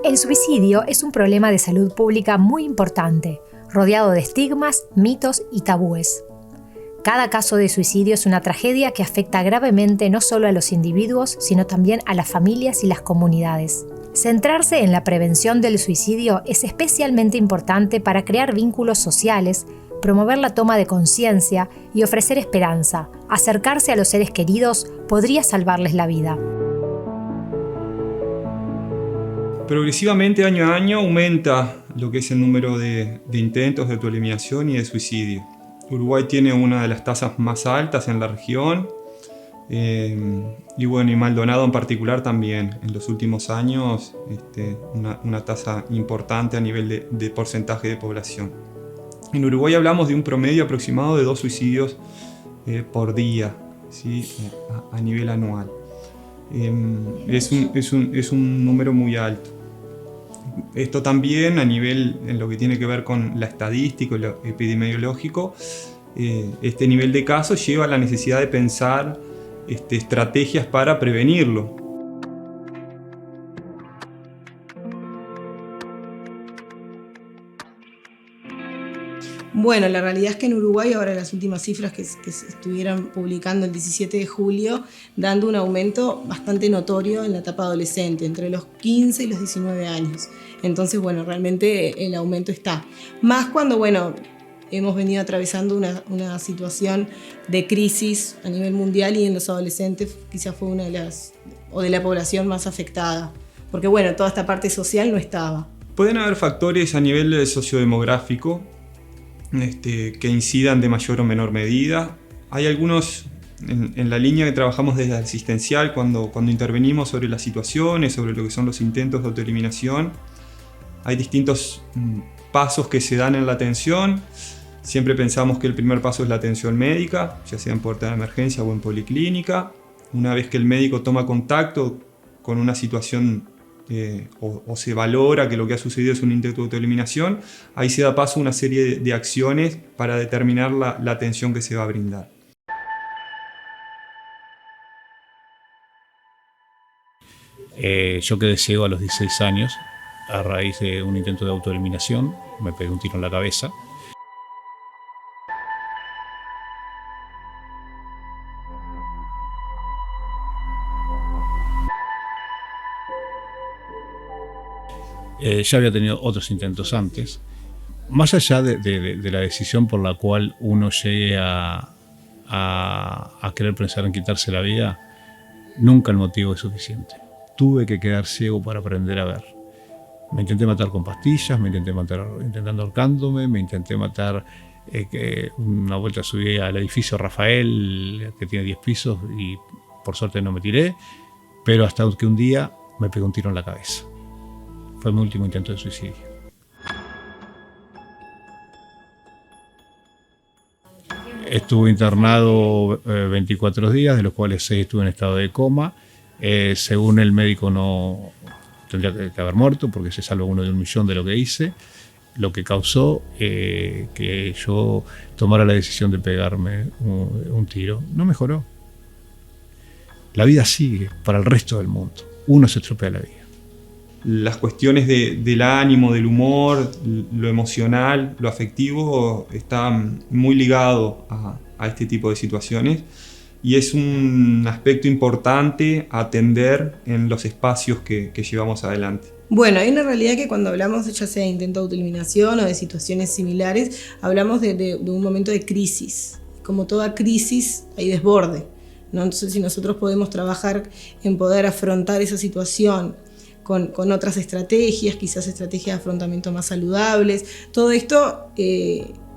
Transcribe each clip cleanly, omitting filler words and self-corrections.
El suicidio es un problema de salud pública muy importante, rodeado de estigmas, mitos y tabúes. Cada caso de suicidio es una tragedia que afecta gravemente no solo a los individuos, sino también a las familias y las comunidades. Centrarse en la prevención del suicidio es especialmente importante para crear vínculos sociales, promover la toma de conciencia y ofrecer esperanza. Acercarse a los seres queridos podría salvarles la vida. Progresivamente, año a año, aumenta lo que es el número de intentos de autoeliminación y de suicidio. Uruguay tiene una de las tasas más altas en la región y Maldonado en particular también. En los últimos años, una tasa importante a nivel de porcentaje de población. En Uruguay hablamos de un promedio aproximado de 2 suicidios por día, ¿sí? A nivel anual. Es un número muy alto. Esto también a nivel en lo que tiene que ver con la estadística y lo epidemiológico, este nivel de casos lleva a la necesidad de pensar estrategias para prevenirlo. Bueno, la realidad es que en Uruguay, ahora las últimas cifras que se estuvieron publicando el 17 de julio, dando un aumento bastante notorio en la etapa adolescente, entre los 15 y los 19 años. Entonces, realmente el aumento está. Más cuando, hemos venido atravesando una situación de crisis a nivel mundial y en los adolescentes quizás fue una de la población más afectada. Porque, toda esta parte social no estaba. Pueden haber factores a nivel sociodemográfico que incidan de mayor o menor medida. Hay algunos en la línea que trabajamos desde asistencial cuando intervenimos sobre las situaciones, sobre lo que son los intentos de autoeliminación. Hay distintos pasos que se dan en la atención. Siempre pensamos que el primer paso es la atención médica, ya sea en puerta de emergencia o en policlínica. Una vez que el médico toma contacto con una situación o se valora que lo que ha sucedido es un intento de autoeliminación, ahí se da paso a una serie de acciones para determinar la atención que se va a brindar. Yo quedé ciego a los 16 años a raíz de un intento de autoeliminación. Me pegué un tiro en la cabeza. Ya había tenido otros intentos antes. Más allá de la decisión por la cual uno llegue a querer pensar en quitarse la vida, nunca el motivo es suficiente. Tuve que quedar ciego para aprender a ver. Me intenté matar con pastillas, me intenté matar intentando ahorcándome, me intenté matar una vuelta subí al edificio Rafael, que tiene 10 pisos, y por suerte no me tiré, pero hasta que un día me pegó un tiro en la cabeza. Fue mi último intento de suicidio. Estuve internado 24 días, de los cuales 6 estuve en estado de coma. Según el médico no tendría que haber muerto porque se salva 1 de 1.000.000 de lo que hice, lo que causó que yo tomara la decisión de pegarme un tiro. No mejoró. La vida sigue para el resto del mundo. Uno se estropea la vida. Las cuestiones del ánimo, del humor, lo emocional, lo afectivo están muy ligados a este tipo de situaciones y es un aspecto importante a atender en los espacios que llevamos adelante. Hay una realidad que cuando hablamos ya sea de intento de autoeliminación o de situaciones similares, hablamos de un momento de crisis. Como toda crisis hay desborde, ¿no? Entonces, si nosotros podemos trabajar en poder afrontar esa situación con otras estrategias, quizás estrategias de afrontamiento más saludables, todo esto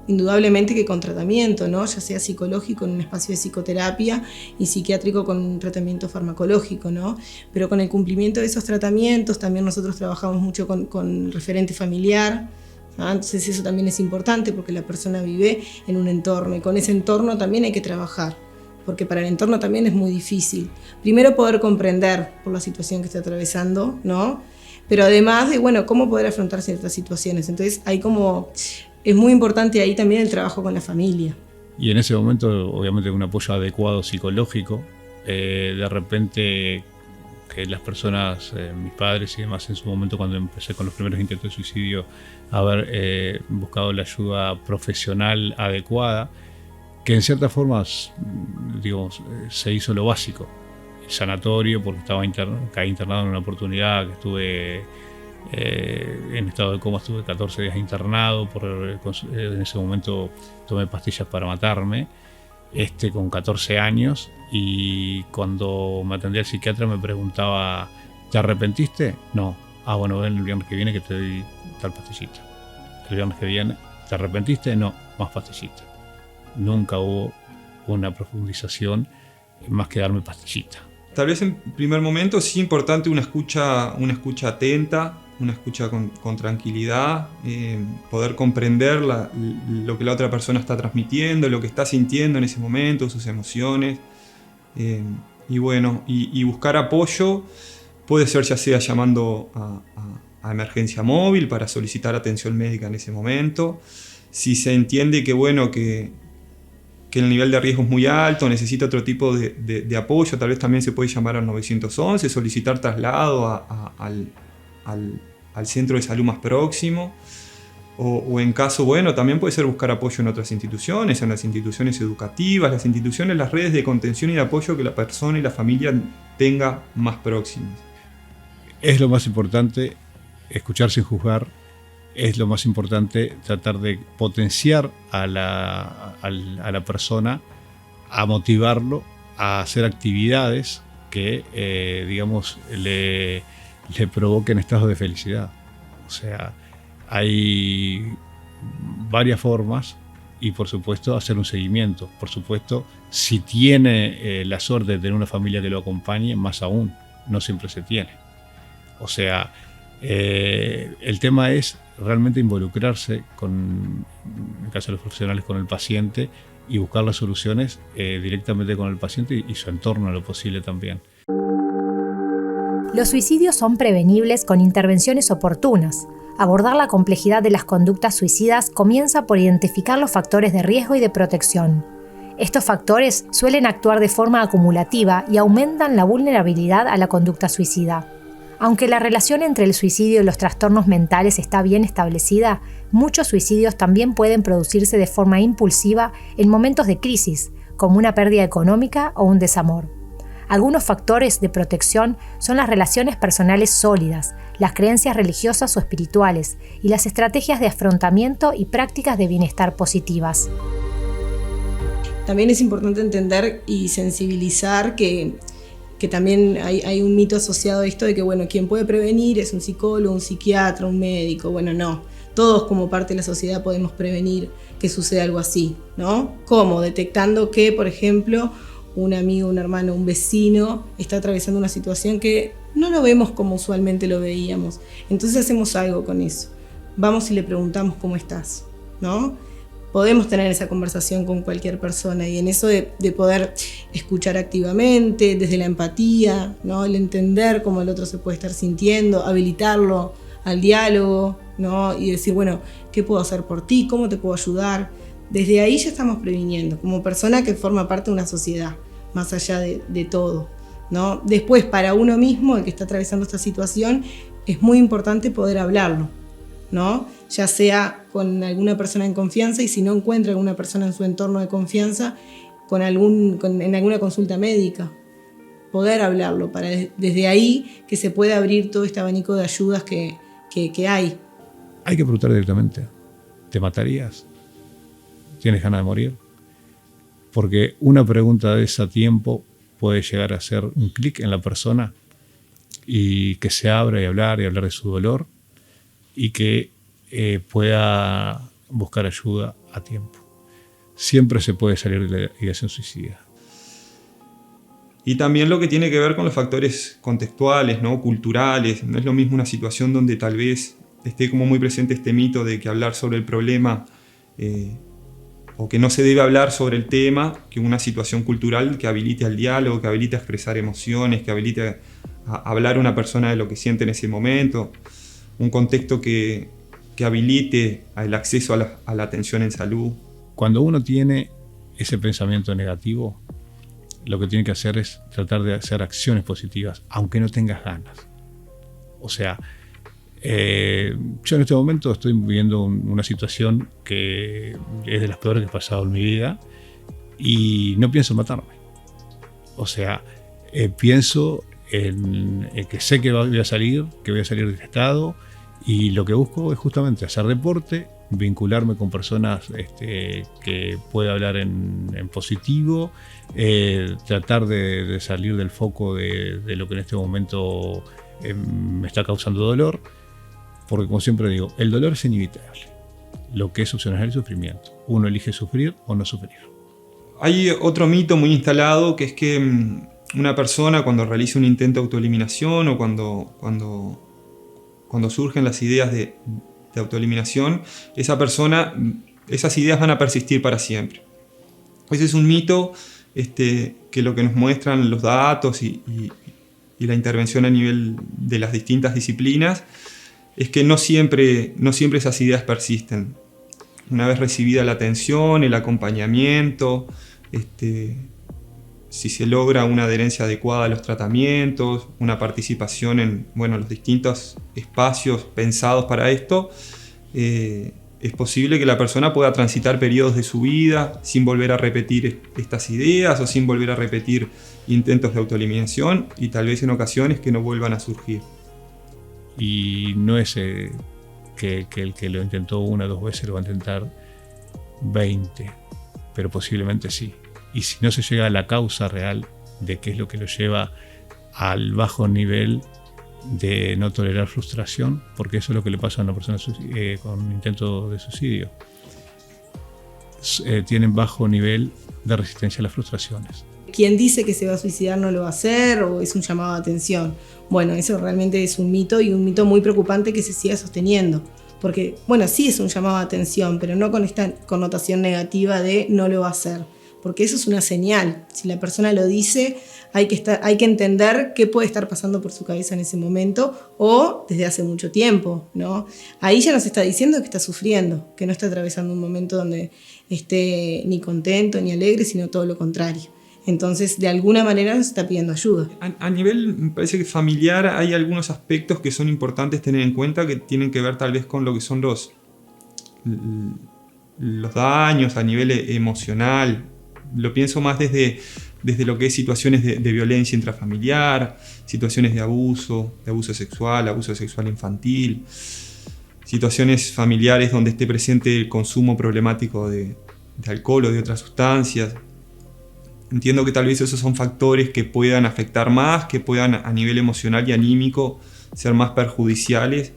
indudablemente que con tratamiento, ¿no? Ya sea psicológico en un espacio de psicoterapia y psiquiátrico con un tratamiento farmacológico, ¿no? Pero con el cumplimiento de esos tratamientos también nosotros trabajamos mucho con referente familiar, ¿no? Entonces eso también es importante porque la persona vive en un entorno y con ese entorno también hay que trabajar. Porque para el entorno también es muy difícil. Primero poder comprender por la situación que está atravesando, ¿no? Pero además de, cómo poder afrontar ciertas situaciones. Entonces es muy importante ahí también el trabajo con la familia. Y en ese momento, obviamente, un apoyo adecuado psicológico, de repente que las personas, mis padres y demás, en su momento cuando empecé con los primeros intentos de suicidio, haber buscado la ayuda profesional adecuada, que en ciertas formas, digamos, se hizo lo básico. El sanatorio, porque caí internado en una oportunidad que estuve en estado de coma, estuve 14 días internado, en ese momento tomé pastillas para matarme, con 14 años, y cuando me atendía el psiquiatra me preguntaba, ¿te arrepentiste? No. Ah, bueno, ven el viernes que viene que te doy tal pastillita. El viernes que viene, ¿te arrepentiste? No, más pastillita. Nunca hubo una profundización más que darme pastillita. Tal vez en primer momento sí es importante una escucha atenta, una escucha con tranquilidad, poder comprender lo que la otra persona está transmitiendo, lo que está sintiendo en ese momento, sus emociones. Y bueno, y buscar apoyo puede ser ya sea llamando a emergencia móvil para solicitar atención médica en ese momento. Si se entiende que bueno, que el nivel de riesgo es muy alto, necesita otro tipo de apoyo, tal vez también se puede llamar al 911, solicitar traslado al centro de salud más próximo, o en caso, bueno, también puede ser buscar apoyo en otras instituciones, en las instituciones educativas, las redes de contención y de apoyo que la persona y la familia tenga más próximas. Es lo más importante, escuchar sin juzgar. Es lo más importante tratar de potenciar a la persona, a motivarlo a hacer actividades que, digamos, le provoquen estados de felicidad. O sea, hay varias formas y, por supuesto, hacer un seguimiento. Por supuesto, si tiene la suerte de tener una familia que lo acompañe, más aún, no siempre se tiene. O sea, el tema es realmente involucrarse en el caso de los profesionales, con el paciente, y buscar las soluciones directamente con el paciente y su entorno a lo posible también. Los suicidios son prevenibles con intervenciones oportunas. Abordar la complejidad de las conductas suicidas comienza por identificar los factores de riesgo y de protección. Estos factores suelen actuar de forma acumulativa y aumentan la vulnerabilidad a la conducta suicida. Aunque la relación entre el suicidio y los trastornos mentales está bien establecida, muchos suicidios también pueden producirse de forma impulsiva en momentos de crisis, como una pérdida económica o un desamor. Algunos factores de protección son las relaciones personales sólidas, las creencias religiosas o espirituales y las estrategias de afrontamiento y prácticas de bienestar positivas. También es importante entender y sensibilizar que también hay un mito asociado a esto de que, bueno, quien puede prevenir es un psicólogo, un psiquiatra, un médico. Bueno, no. Todos como parte de la sociedad podemos prevenir que suceda algo así, ¿no? ¿Cómo? Detectando que, por ejemplo, un amigo, un hermano, un vecino está atravesando una situación que no lo vemos como usualmente lo veíamos. Entonces hacemos algo con eso. Vamos y le preguntamos cómo estás, ¿no? Podemos tener esa conversación con cualquier persona, y en eso de poder escuchar activamente, desde la empatía, ¿no? El entender cómo el otro se puede estar sintiendo, habilitarlo al diálogo, ¿no? Y decir, bueno, ¿qué puedo hacer por ti? ¿Cómo te puedo ayudar? Desde ahí ya estamos previniendo, como persona que forma parte de una sociedad, más allá de todo, ¿no? Después, para uno mismo, el que está atravesando esta situación, es muy importante poder hablarlo, ¿no? Ya sea con alguna persona en confianza, y si no encuentra alguna persona en su entorno de confianza, en alguna consulta médica, poder hablarlo, para desde ahí que se pueda abrir todo este abanico de ayudas que hay. Hay que preguntar directamente, ¿te matarías? ¿Tienes ganas de morir? Porque una pregunta de ese a tiempo puede llegar a hacer un clic en la persona, y que se abra y hablar de su dolor, y que pueda buscar ayuda a tiempo. Siempre se puede salir de la ideación suicida. Y también lo que tiene que ver con los factores contextuales, ¿no? Culturales. No es lo mismo una situación donde tal vez esté como muy presente este mito de que hablar sobre el problema o que no se debe hablar sobre el tema, que una situación cultural que habilite al diálogo, que habilite a expresar emociones, que habilite a hablar a una persona de lo que siente en ese momento. Un contexto que habilite el acceso a la atención en salud. Cuando uno tiene ese pensamiento negativo, lo que tiene que hacer es tratar de hacer acciones positivas, aunque no tengas ganas. O sea, yo en este momento estoy viviendo una situación que es de las peores que he pasado en mi vida y no pienso matarme. O sea, pienso en que sé que voy a salir del estado, y lo que busco es justamente hacer deporte, vincularme con personas que pueda hablar en positivo, tratar de salir del foco de lo que en este momento me está causando dolor, porque como siempre digo, el dolor es inevitable. Lo que es opcional es el sufrimiento. Uno elige sufrir o no sufrir. Hay otro mito muy instalado, que es que una persona cuando realiza un intento de autoeliminación o cuando surgen las ideas de autoeliminación, esas ideas van a persistir para siempre. Ese es un mito que lo que nos muestran los datos y la intervención a nivel de las distintas disciplinas es que no siempre esas ideas persisten. Una vez recibida la atención, el acompañamiento, si se logra una adherencia adecuada a los tratamientos, una participación en los distintos espacios pensados para esto, es posible que la persona pueda transitar periodos de su vida sin volver a repetir estas ideas o sin volver a repetir intentos de autoeliminación, y tal vez en ocasiones que no vuelvan a surgir. Y no es que el que lo intentó 1 o 2 veces lo va a intentar 20, pero posiblemente sí. Y si no se llega a la causa real de qué es lo que lo lleva al bajo nivel de no tolerar frustración, porque eso es lo que le pasa a una persona con intento de suicidio. Tienen bajo nivel de resistencia a las frustraciones. Quien dice que se va a suicidar no lo va a hacer, o es un llamado de atención. Bueno, eso realmente es un mito, y un mito muy preocupante que se siga sosteniendo. Porque, sí es un llamado de atención, pero no con esta connotación negativa de no lo va a hacer. Porque eso es una señal. Si la persona lo dice, hay que entender qué puede estar pasando por su cabeza en ese momento, o desde hace mucho tiempo, ¿no? Ahí ya nos está diciendo que está sufriendo, que no está atravesando un momento donde esté ni contento ni alegre, sino todo lo contrario. Entonces, de alguna manera nos está pidiendo ayuda. A nivel, me parece que familiar, hay algunos aspectos que son importantes tener en cuenta, que tienen que ver tal vez con lo que son los daños a nivel emocional. Lo pienso más desde lo que es situaciones de violencia intrafamiliar, situaciones de abuso sexual infantil, situaciones familiares donde esté presente el consumo problemático de alcohol o de otras sustancias. Entiendo que tal vez esos son factores que puedan afectar más, que puedan a nivel emocional y anímico ser más perjudiciales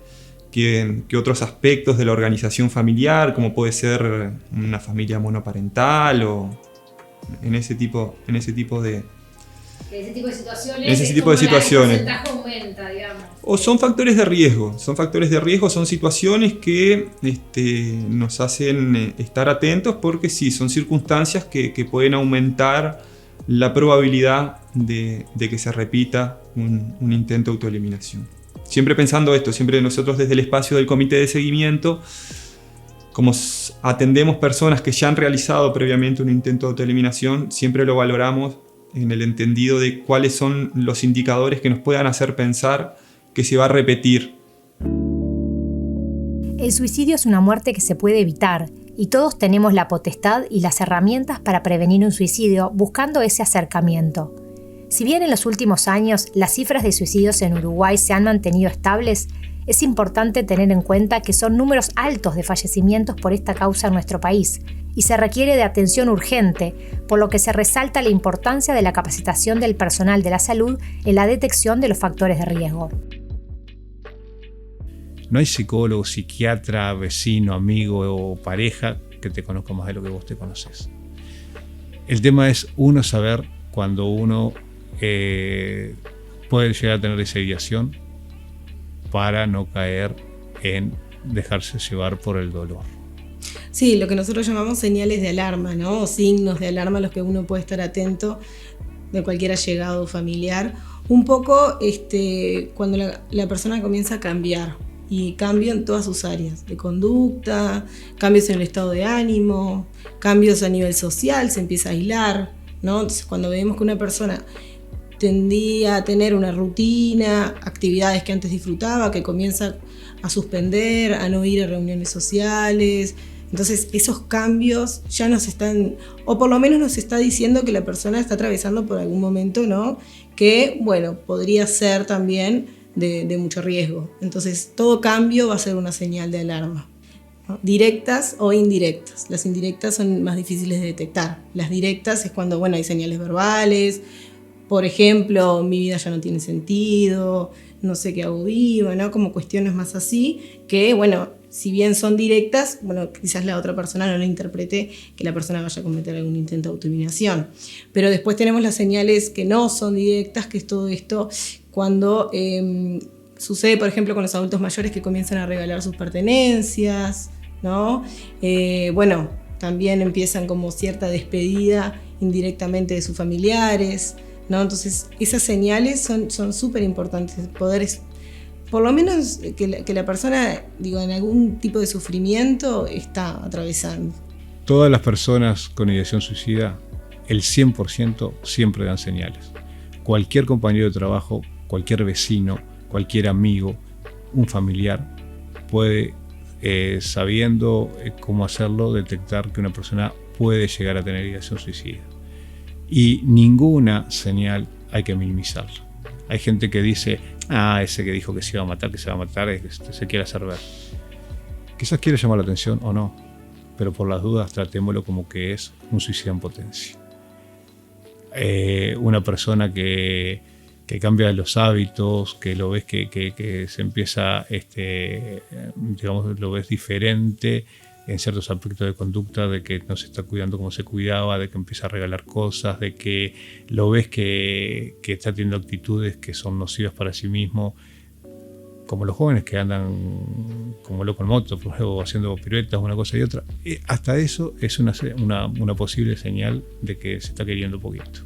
que otros aspectos de la organización familiar, como puede ser una familia monoparental o en ese tipo de situaciones. El porcentaje aumenta, digamos. O son factores de riesgo, son situaciones que nos hacen estar atentos, porque sí, son circunstancias que pueden aumentar la probabilidad de que se repita un intento de autoeliminación. Siempre pensando esto, siempre nosotros desde el espacio del comité de seguimiento, como atendemos personas que ya han realizado previamente un intento de autoeliminación, siempre lo valoramos en el entendido de cuáles son los indicadores que nos puedan hacer pensar que se va a repetir. El suicidio es una muerte que se puede evitar, y todos tenemos la potestad y las herramientas para prevenir un suicidio buscando ese acercamiento. Si bien en los últimos años las cifras de suicidios en Uruguay se han mantenido estables, es importante tener en cuenta que son números altos de fallecimientos por esta causa en nuestro país, y se requiere de atención urgente, por lo que se resalta la importancia de la capacitación del personal de la salud en la detección de los factores de riesgo. No hay psicólogo, psiquiatra, vecino, amigo o pareja que te conozca más de lo que vos te conoces. El tema es uno saber cuando uno puede llegar a tener esa ideación para no caer en dejarse llevar por el dolor. Sí, lo que nosotros llamamos señales de alarma, ¿no? O signos de alarma a los que uno puede estar atento de cualquier allegado familiar. Un poco cuando la persona comienza a cambiar, y cambio en todas sus áreas de conducta, cambios en el estado de ánimo, cambios a nivel social, se empieza a aislar, ¿no? Entonces, cuando vemos que una persona tendía a tener una rutina, actividades que antes disfrutaba, que comienza a suspender, a no ir a reuniones sociales. Entonces esos cambios ya nos están, o por lo menos nos está diciendo que la persona está atravesando por algún momento, ¿no? Que, bueno, podría ser también de mucho riesgo. Entonces todo cambio va a ser una señal de alarma, ¿no? Directas o indirectas. Las indirectas son más difíciles de detectar. Las directas es cuando, bueno, hay señales verbales. Por ejemplo, mi vida ya no tiene sentido, no sé qué hago viva, ¿no? Como cuestiones más así, que, bueno, si bien son directas, bueno, quizás la otra persona no lo interprete que la persona vaya a cometer algún intento de autoeliminación. Pero después tenemos las señales que no son directas, que es todo esto cuando sucede, por ejemplo, con los adultos mayores que comienzan a regalar sus pertenencias, ¿no? Bueno, también empiezan como cierta despedida indirectamente de sus familiares, ¿no? Entonces esas señales son súper importantes, poder, por lo menos que la persona, digo, en algún tipo de sufrimiento está atravesando. Todas las personas con ideación suicida, el 100% siempre dan señales. Cualquier compañero de trabajo, cualquier vecino, cualquier amigo, un familiar puede, sabiendo cómo hacerlo, detectar que una persona puede llegar a tener ideación suicida. Y ninguna señal hay que minimizarla. Hay gente que dice, ese que dijo que se iba a matar, se quiere hacer ver. Quizás quiere llamar la atención o no, pero por las dudas tratémoslo como que es un suicida en potencia. Una persona que cambia los hábitos, que lo ves que se empieza, digamos, lo ves diferente en ciertos aspectos de conducta, de que no se está cuidando como se cuidaba, de que empieza a regalar cosas, de que lo ves que está teniendo actitudes que son nocivas para sí mismo, como los jóvenes que andan como loco en moto, por ejemplo, haciendo piruetas, una cosa y otra. Hasta eso es una posible señal de que se está queriendo un poquito.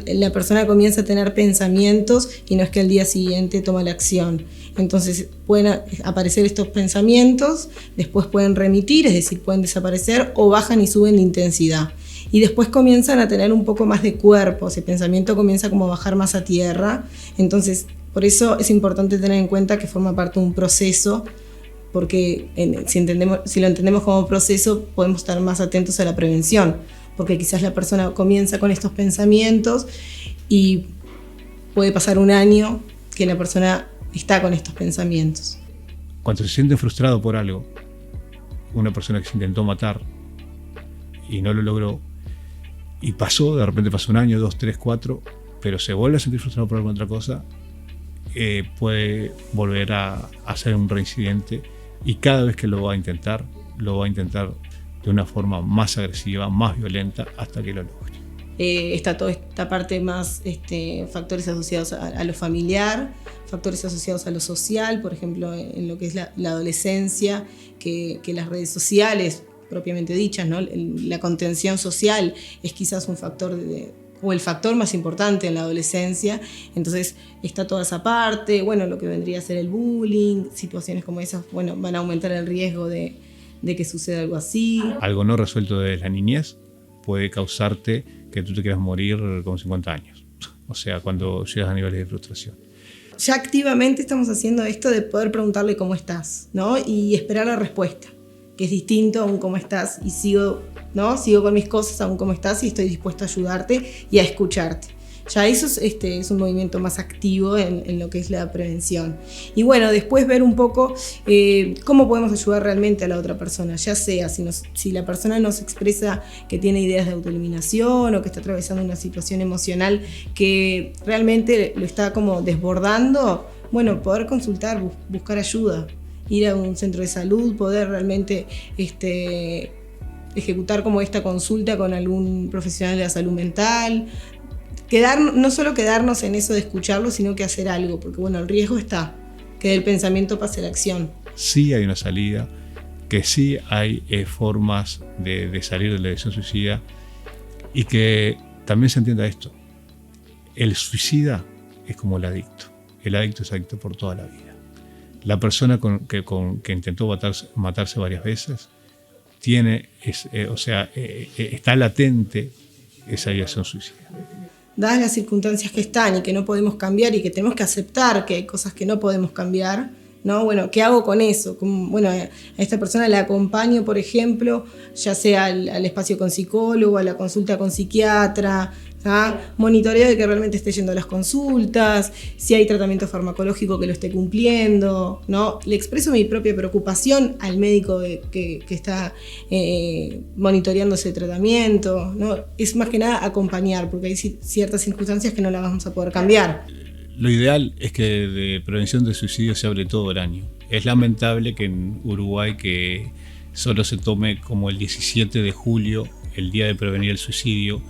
La persona comienza a tener pensamientos y no es que al día siguiente toma la acción. Entonces pueden aparecer estos pensamientos, después pueden remitir, es decir, pueden desaparecer o bajan y suben de intensidad. Y después comienzan a tener un poco más de cuerpo, ese pensamiento comienza como a bajar más a tierra. Entonces, por eso es importante tener en cuenta que forma parte de un proceso, porque si lo entendemos como proceso, podemos estar más atentos a la prevención. Porque quizás la persona comienza con estos pensamientos y puede pasar un año que la persona está con estos pensamientos. Cuando se siente frustrado por algo, una persona que se intentó matar y no lo logró, y de repente pasó un año, 2, 3, 4, pero se vuelve a sentir frustrado por alguna otra cosa, puede volver a hacer un reincidente, y cada vez que lo va a intentar de una forma más agresiva, más violenta, hasta que lo logre. Está toda esta parte más, factores asociados a lo familiar, factores asociados a lo social, por ejemplo, en lo que es la adolescencia, que las redes sociales, propiamente dichas, ¿no? La contención social es quizás un factor o el factor más importante en la adolescencia. Entonces está toda esa parte, bueno, lo que vendría a ser el bullying, situaciones como esas, bueno, van a aumentar el riesgo de que suceda algo así. Algo no resuelto desde la niñez puede causarte que tú te quieras morir con 50 años. O sea, cuando llegas a niveles de frustración. Ya activamente estamos haciendo esto de poder preguntarle cómo estás, ¿no? Y esperar la respuesta, que es distinto a un cómo estás y sigo con mis cosas a un cómo estás y estoy dispuesto a ayudarte y a escucharte. Ya eso es un movimiento más activo en lo que es la prevención. Y bueno, después ver un poco cómo podemos ayudar realmente a la otra persona, ya sea si la persona nos expresa que tiene ideas de autoeliminación o que está atravesando una situación emocional que realmente lo está como desbordando, bueno, poder consultar, buscar ayuda, ir a un centro de salud, poder realmente ejecutar como esta consulta con algún profesional de la salud mental. No solo quedarnos en eso de escucharlo, sino que hacer algo, porque bueno, el riesgo está, que del pensamiento pase a la acción. Sí hay una salida, que sí hay formas de salir de la ideación suicida, y que también se entienda esto. El suicida es como el adicto es adicto por toda la vida. La persona que intentó matarse varias veces está latente esa ideación suicida. Dadas las circunstancias que están y que no podemos cambiar y que tenemos que aceptar que hay cosas que no podemos cambiar, ¿no? Bueno, ¿qué hago con eso? Bueno, a esta persona la acompaño, por ejemplo, ya sea al espacio con psicólogo, a la consulta con psiquiatra, monitoreo de que realmente esté yendo a las consultas, si hay tratamiento farmacológico que lo esté cumpliendo, ¿no? Le expreso mi propia preocupación al médico que está monitoreando ese tratamiento, ¿no? Es más que nada acompañar, porque hay ciertas circunstancias que no las vamos a poder cambiar. Lo ideal es que de prevención de suicidio se hable todo el año. Es lamentable que en Uruguay que solo se tome como el 17 de julio el día de prevenir el suicidio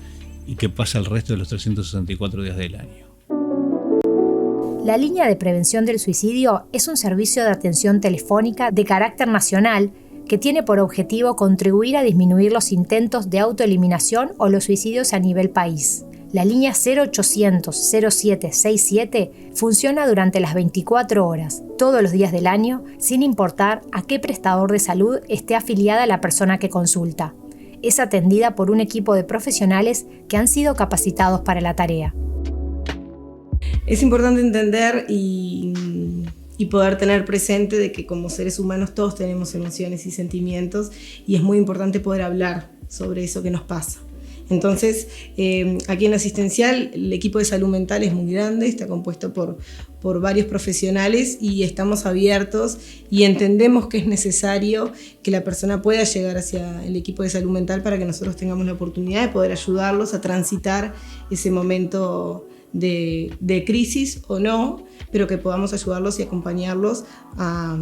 y que pasa el resto de los 364 días del año. La línea de prevención del suicidio es un servicio de atención telefónica de carácter nacional que tiene por objetivo contribuir a disminuir los intentos de autoeliminación o los suicidios a nivel país. La línea 0800-0767 funciona durante las 24 horas, todos los días del año, sin importar a qué prestador de salud esté afiliada la persona que consulta. Es atendida por un equipo de profesionales que han sido capacitados para la tarea. Es importante entender y poder tener presente de que como seres humanos todos tenemos emociones y sentimientos y es muy importante poder hablar sobre eso que nos pasa. Entonces, aquí en la asistencial el equipo de salud mental es muy grande, está compuesto por varios profesionales y estamos abiertos y entendemos que es necesario que la persona pueda llegar hacia el equipo de salud mental para que nosotros tengamos la oportunidad de poder ayudarlos a transitar ese momento de crisis o no, pero que podamos ayudarlos y acompañarlos a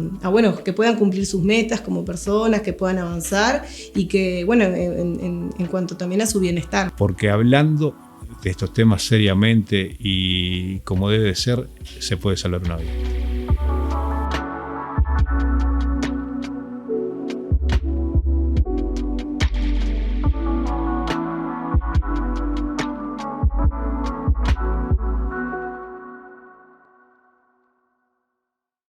que puedan cumplir sus metas como personas, que puedan avanzar y que, en cuanto también a su bienestar. Porque hablando de estos temas seriamente y como debe ser, se puede salvar una vida.